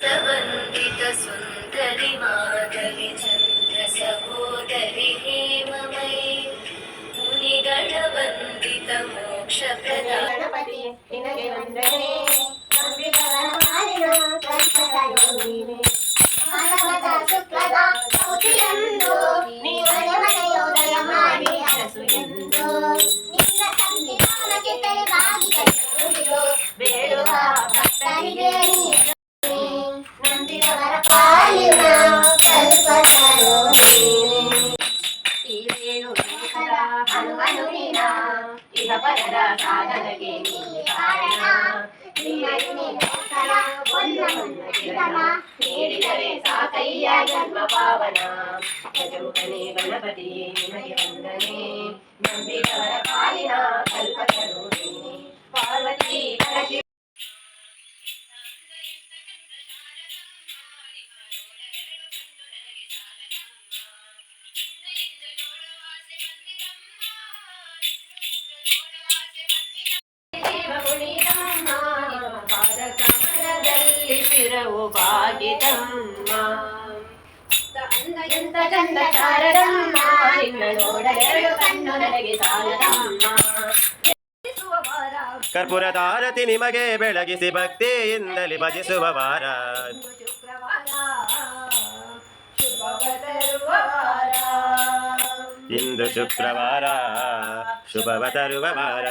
ಸವಂದಿತ ಸುಂದರಿ ಮಾಧವಿ ಚಂದ್ರ ಸಹೋದರಿ ಹೇಮಮಯಿ ಮುನಿಗಳ ವಂದಿತ ಮೋಕ್ಷ ಗಣಪತಿ ನಿನಗೆ ವಂದನೆ ಶುಕ್ಲದ ಕೌತಿಯಂದು ನೀವನೆ ಮನೆಯೋದಯ ಮಾಡಿ ಅರಸು ಎಂದು ನಿನ್ನ ಸಂವಿಧಾನಕ್ಕೆ ತೆರೆದಾಗಿ ಕೈಗೊಂಡಿರು ಬೇಡುವ ಭಕ್ತರಿಗೆ ನಂಬಿದವರ ಪಾಲಿನ ಕಲ್ಪತರು ಈ ವೇಣು ಹನುಮನು ನೀನ ಇಹ ಪರದ ಸಾಧನೆಗೆ ನೀ ಕಾರಣ ನೀಡಿದರೆ ಸಾಕಯ್ಯ ಜನ್ಮ ಪಾವನ ಗಜಮುಖನೇ ಗಣಪತಿ ನಿಮಗೆ ವಂದನೆ ನಂಬಿದವರ ಪಾಲಿನ ಕಲ್ಪತರು ಪಾರ್ವತಿ ಪರಶಿವ ಭಾಗಿತಮ್ಮ ಎಂತ ಚಂದ ಶಾರದಮ್ಮ ನಿನ್ನ ನೋಡಲೆರಡು ಕಣ್ಣು ನನಗೆ ಸಾಲದಮ್ಮ ಕರ್ಪೂರ ತಾರತಿ ನಿಮಗೆ ಬೆಳಗಿಸಿ ಭಕ್ತಿಯಿಂದಲೇ ಭಜಿಸುವ ವಾರ ಇಂದು ಶುಕ್ರವಾರ ಶುಭವ ತರುವ ವಾರ